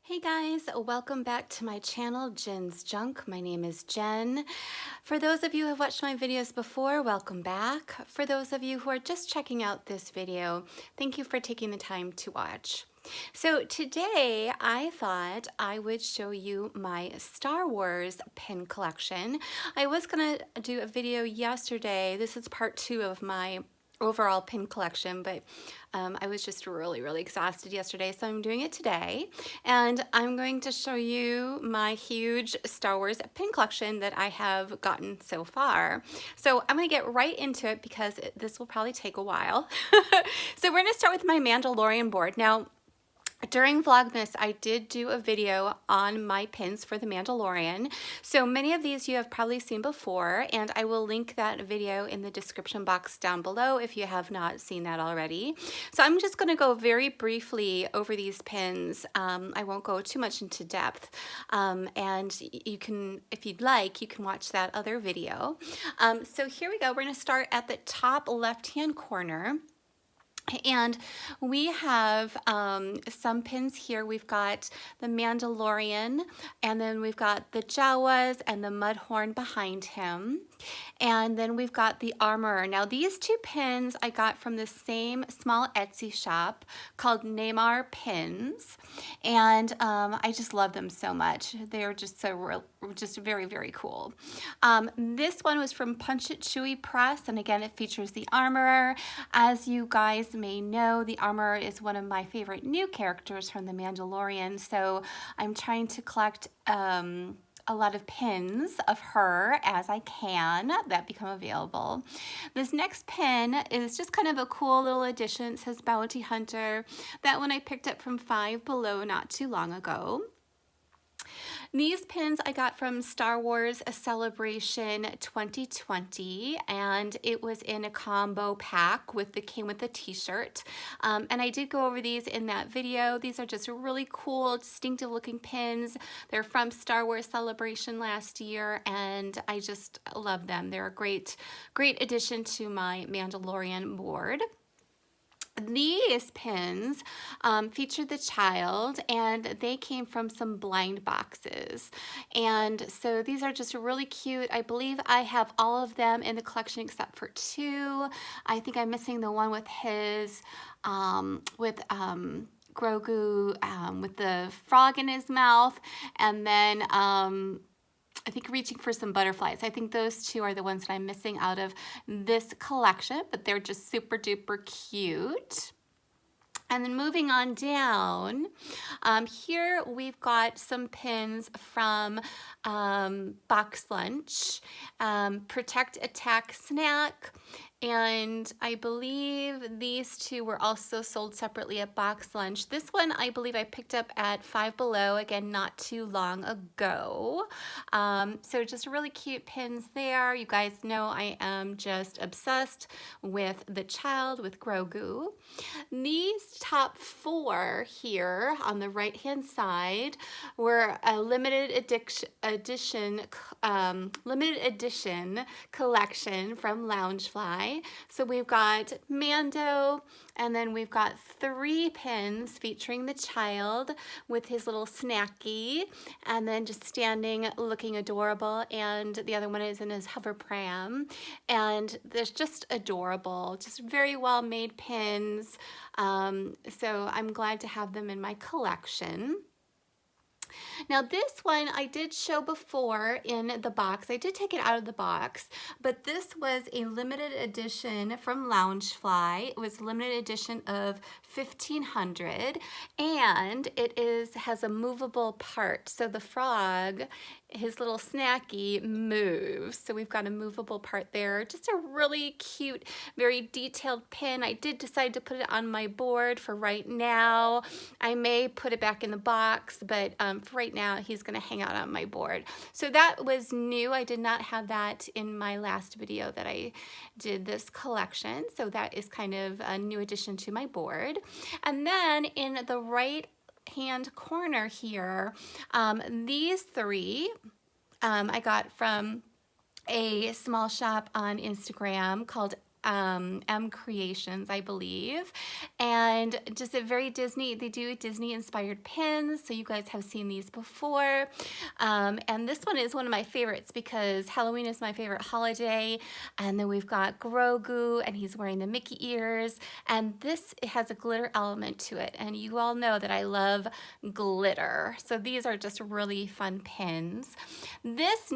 Hey guys, welcome back to my channel, Jen's Junk. My name is Jen. For those of you who have watched my videos before, welcome back. For those of you who are just checking out this video, thank you for taking the time to watch. So today I thought I would show you my Star Wars pin collection. I was gonna do a video yesterday. This is part 2 of my overall pin collection, but I was just really exhausted yesterday, so I'm doing it today. And I'm going to show you my huge Star Wars pin collection that I have gotten so far. So I'm gonna get right into it because this will probably take a while. So we're gonna start with my Mandalorian board. Now, during Vlogmas, I did do a video on my pins for the Mandalorian. So many of these you have probably seen before, and I will link that video in the description box down below if you have not seen that already. So I'm just going to go very briefly over these pins. I won't go too much into depth. And you can, if you'd like, you can watch that other video. So here we go. We're going to start at the top left-hand corner. And we have some pins here. We've got the Mandalorian, and then we've got the Jawas and the Mudhorn behind him. And then we've got the Armorer. Now these two pins I got from the same small Etsy shop called Neymar Pins. And I just love them so much. They're just just very cool. This one was from Punch It Chewy Press, and again it features the Armorer. As you guys may know, the Armorer is one of my favorite new characters from the Mandalorian, so I'm trying to collect a lot of pins of her as I can that become available. This next pin is just kind of a cool little addition. It says Bounty Hunter. That one I picked up from Five Below not too long ago. These pins I got from Star Wars Celebration 2020, and it was in a combo pack came with the t-shirt. And I did go over these in that video. These are just really cool, distinctive looking pins. They're from Star Wars Celebration last year, and I just love them. They're a great addition to my Mandalorian board. These pins featured the child, and they came from some blind boxes. And so these are just really cute. I believe I have all of them in the collection except for 2. I think I'm missing the one with his, Grogu with the frog in his mouth, and then I think reaching for some butterflies. I think those 2 are the ones that I'm missing out of this collection, but they're just super duper cute. And then moving on down, here we've got some pins from Box Lunch, Protect, Attack, Snack, and I believe these 2 were also sold separately at Box Lunch. This one I believe I picked up at Five Below, again, not too long ago. So just really cute pins there. You guys know I am just obsessed with the child, with Grogu. These top 4 here on the right hand side were a limited edition collection from Loungefly. So we've got Mando, and then we've got 3 pins featuring the child with his little snacky, and then just standing looking adorable, and the other one is in his hover pram, and they're just adorable, just very well made pins. So I'm glad to have them in my collection. Now this one I did show before in the box. I did take it out of the box, but this was a limited edition from Loungefly. It was a limited edition of 1500, and it has a movable part. So the frog, his little snacky, moves. So we've got a movable part there. Just a really cute, very detailed pin. I did decide to put it on my board for right now. I may put it back in the box, but for right now, he's gonna hang out on my board. So that was new. I did not have that in my last video that I did this collection. So that is kind of a new addition to my board. And then in the right hand corner here, these 3 I got from a small shop on Instagram called M Creations, I believe. And just a very Disney, they do Disney inspired pins. So you guys have seen these before. And this one is one of my favorites because Halloween is my favorite holiday. And then we've got Grogu and he's wearing the Mickey ears. And this has a glitter element to it. And you all know that I love glitter. So these are just really fun pins. This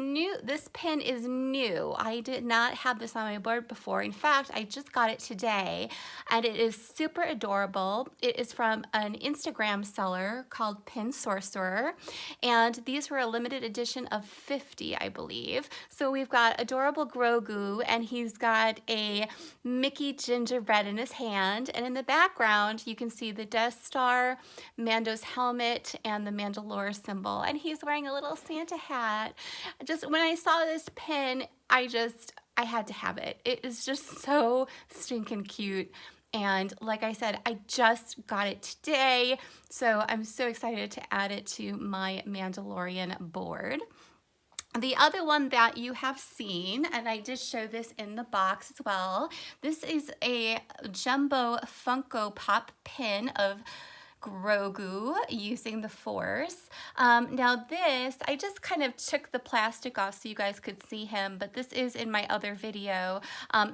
pin is new. I did not have this on my board before. In fact, I just got it today and it is super adorable. It is from an Instagram seller called Pin Sorcerer, and these were a limited edition of 50, I believe. So we've got adorable Grogu and he's got a Mickey gingerbread in his hand, and in the background you can see the Death Star, Mando's helmet, and the Mandalorian symbol, and he's wearing a little Santa hat. Just when I saw this pin, I had to have it. It is just so stinking cute. And like I said, I just got it today, so I'm so excited to add it to my Mandalorian board. The other one that you have seen, and I did show this in the box as well, this is a jumbo Funko Pop pin of Grogu using the Force. Now this, I just kind of took the plastic off so you guys could see him, but this is in my other video.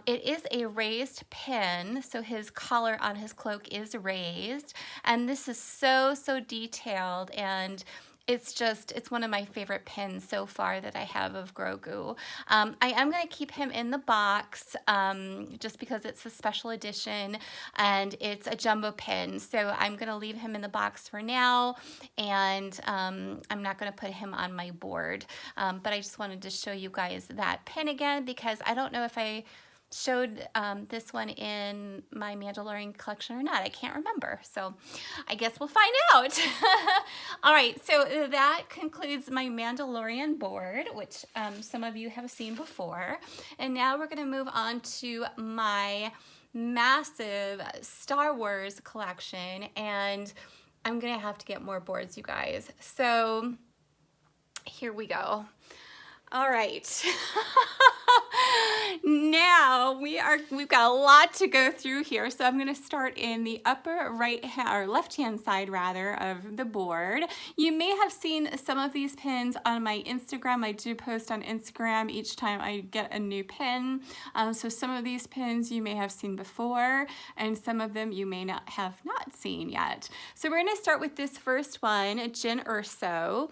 It is a raised pin, so his collar on his cloak is raised, and this is so detailed, and it's one of my favorite pins so far that I have of Grogu. I am going to keep him in the box just because it's a special edition and it's a jumbo pin. So I'm going to leave him in the box for now, and I'm not going to put him on my board. But I just wanted to show you guys that pin again because I don't know if I showed this one in my Mandalorian collection or not. I can't remember, so I guess we'll find out. All right, so that concludes my Mandalorian board, which some of you have seen before, and now we're going to move on to my massive Star Wars collection, and I'm going to have to get more boards, you guys. So here we go. All right. Now we've got a lot to go through here, so I'm going to start in the upper right hand or left hand side rather of the board. You may have seen some of these pins on my Instagram. I do post on Instagram each time I get a new pin. So some of these pins you may have seen before, and some of them you may not have seen yet. So we're going to start with this first one, Jyn Erso.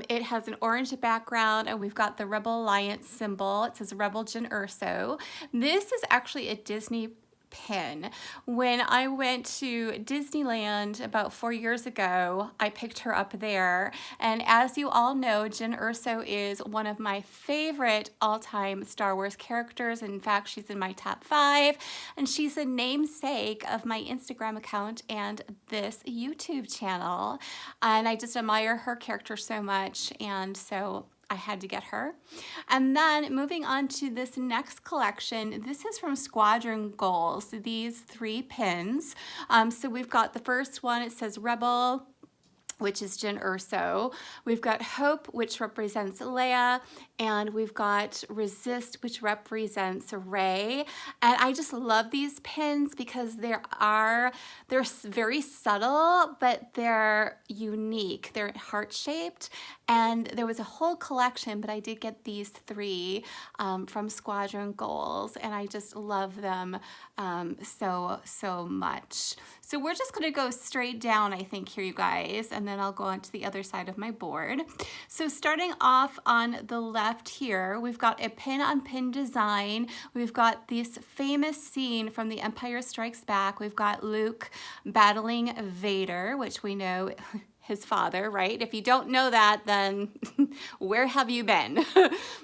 It has an orange background, and we've got the Rebel Alliance symbol. It says Rebel Jyn Erso. This is actually a Disney pin. When I went to Disneyland about 4 years ago, I picked her up there. And as you all know, Jyn Erso is one of my favorite all-time Star Wars characters. In fact, she's in my top 5. And she's a namesake of my Instagram account and this YouTube channel. And I just admire her character so much. And so I had to get her. And then moving on to this next collection, this is from Squadron Goals, these 3 pins. So we've got the first one, it says Rebel, which is Jyn Erso. We've got Hope, which represents Leia, and we've got Resist, which represents Rey. And I just love these pins because they're very subtle, but they're unique. They're heart-shaped, and there was a whole collection, but I did get these 3 from Squadron Goals, and I just love them so much. So we're just gonna go straight down, I think, here, you guys, and then I'll go on to the other side of my board. So starting off on the left here, we've got a pin-on-pin design. We've got this famous scene from The Empire Strikes Back. We've got Luke battling Vader, which we know his father, right? If you don't know that, then where have you been?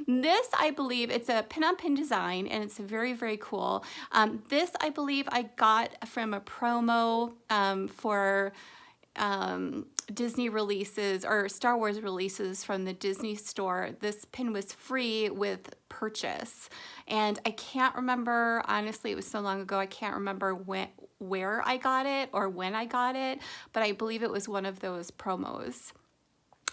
This, I believe, it's a pin-on-pin design, and it's very cool. This, I believe, I got from a promo for Disney releases or Star Wars releases from the Disney store. This pin was free with purchase, and I can't remember, honestly, it was so long ago, I can't remember where I got it or when I got it, but I believe it was one of those promos.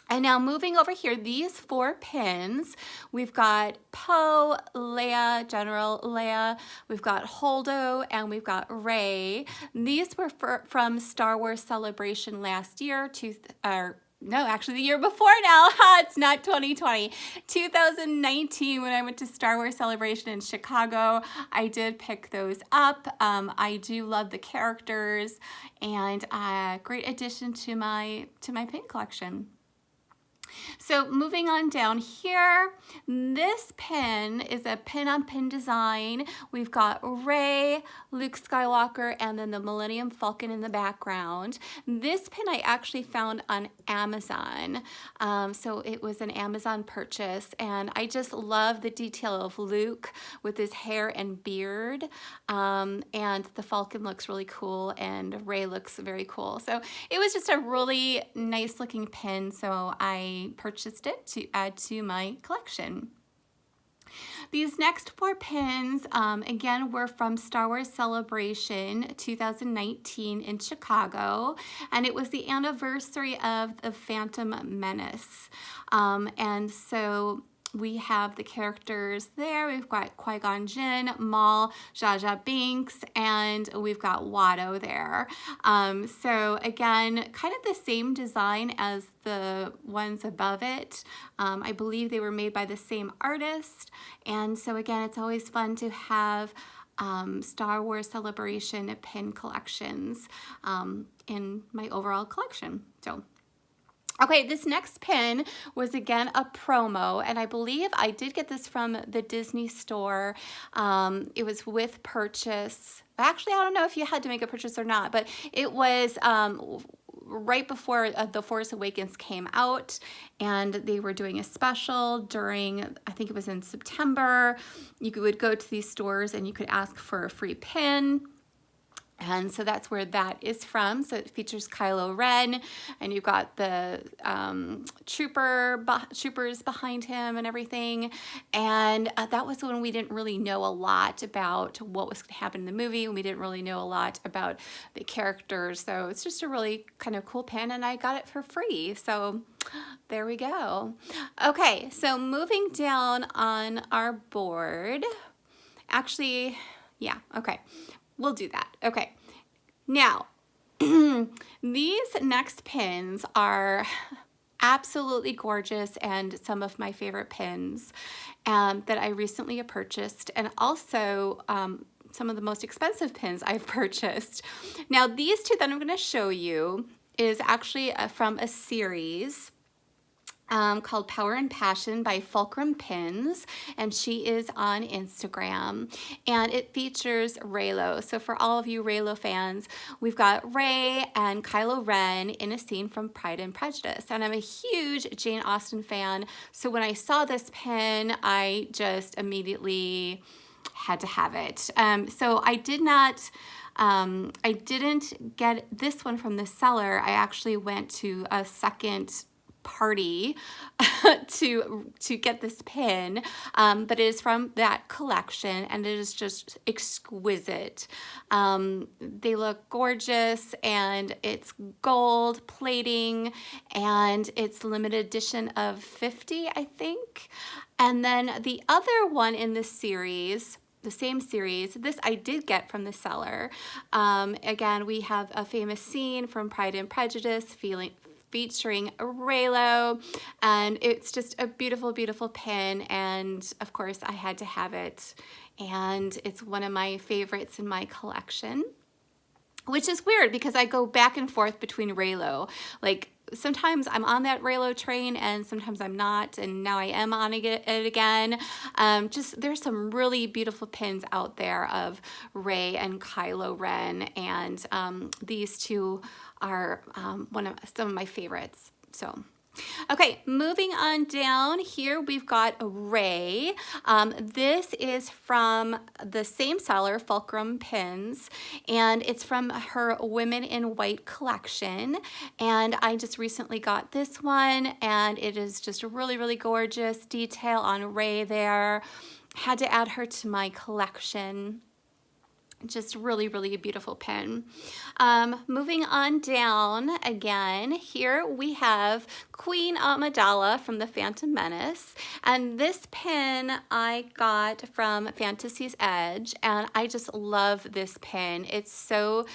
And now moving over here, these 4 pins, we've got Poe, Leia, General Leia, we've got Holdo, and we've got Rey. These were from Star Wars Celebration last year, no, actually the year before now. It's not 2020. 2019, when I went to Star Wars Celebration in Chicago, I did pick those up. I do love the characters, and a great addition to my pin collection. So moving on down here, this pin is a pin-on-pin design. We've got Rey, Luke Skywalker, and then the Millennium Falcon in the background. This pin I actually found on Amazon. So it was an Amazon purchase, and I just love the detail of Luke with his hair and beard. And the Falcon looks really cool, and Rey looks very cool. So it was just a really nice looking pin, so I purchased it to add to my collection. These next 4 pins, again, were from Star Wars Celebration 2019 in Chicago, and it was the anniversary of the Phantom Menace. And so we have the characters there. We've got Qui-Gon Jinn, Maul, Jar Jar Binks, and we've got Watto there. So again, kind of the same design as the ones above it. I believe they were made by the same artist. And so again, it's always fun to have Star Wars Celebration pin collections in my overall collection. So. Okay, this next pin was again a promo, and I believe I did get this from the Disney store. It was with purchase. Actually, I don't know if you had to make a purchase or not, but it was right before The Force Awakens came out, and they were doing a special during, I think it was in September. You would go to these stores and you could ask for a free pin. And so that's where that is from. So it features Kylo Ren, and you've got the troopers behind him and everything. And that was when we didn't really know a lot about what was going to happen in the movie, and we didn't really know a lot about the characters. So it's just a really kind of cool pin, and I got it for free. So there we go. Okay, so moving down on our board. Actually, yeah, okay. We'll do that. Okay. Now, these next pins are absolutely gorgeous and some of my favorite pins that I recently purchased, and also some of the most expensive pins I've purchased. Now, these 2 that I'm going to show you is actually from a series called Power and Passion by Fulcrum Pins, and she is on Instagram, and it features Reylo. So for all of you Reylo fans, we've got Rey and Kylo Ren in a scene from Pride and Prejudice, and I'm a huge Jane Austen fan, so when I saw this pin, I just immediately had to have it. So I didn't get this one from the seller. I actually went to a second party to get this pin, but it is from that collection, and it is just exquisite. They look gorgeous, and it's gold plating, and it's limited edition of 50, I think. And then the other one in this series, the same series, this I did get from the seller. Again, we have a famous scene from Pride and Prejudice featuring Reylo, and it's just a beautiful, beautiful pin, and of course I had to have it, and it's one of my favorites in my collection, which is weird because I go back and forth between Reylo. Like, sometimes I'm on that Reylo train and sometimes I'm not, and now I am on it again. Just there's some really beautiful pins out there of Rey and Kylo Ren, and these 2 are some of my favorites. So. Okay, moving on down here, we've got Rey. This is from the same seller, Fulcrum Pins, and it's from her Women in White collection. And I just recently got this one, and it is just a really, really gorgeous detail on Rey there. Had to add her to my collection. Just really, really a beautiful pin. Moving on down again, here we have Queen Amidala from the Phantom Menace. And this pin I got from Fantasy's Edge, and I just love this pin. It's so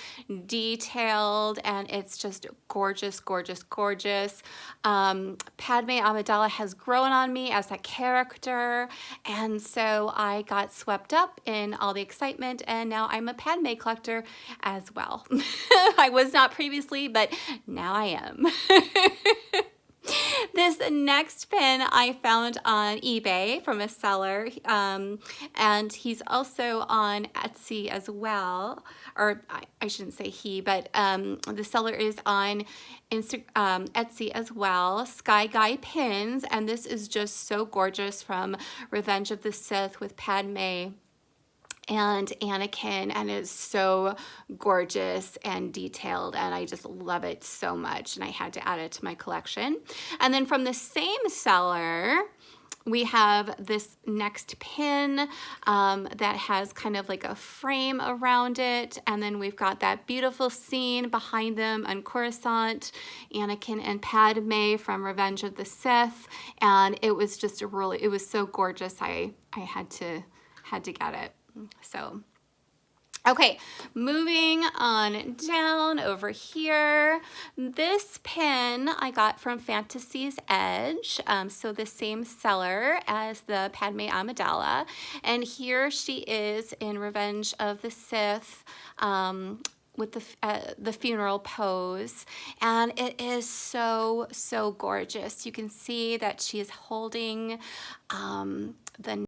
detailed and it's just gorgeous, gorgeous, gorgeous. Padme Amidala has grown on me as a character, and so I got swept up in all the excitement, and now I'm a Padme collector as well. I was not previously, but now I am. This next pin I found on eBay from a seller, and he's also on Etsy as well. Or I shouldn't say he, but the seller is on Etsy as well. Sky Guy Pins, and this is just so gorgeous from Revenge of the Sith with Padme and Anakin, and it's so gorgeous and detailed, and I just love it so much, and I had to add it to my collection. And then from the same seller, we have this next pin that has kind of like a frame around it, and then we've got that beautiful scene behind them on Coruscant, Anakin and Padme from Revenge of the Sith, and it was just it was so gorgeous. I had to get it. So, okay, moving on down over here. This pin I got from Fantasy's Edge, so the same seller as the Padme Amidala, and here she is in Revenge of the Sith with the funeral pose, and it is so gorgeous. You can see that she is holding the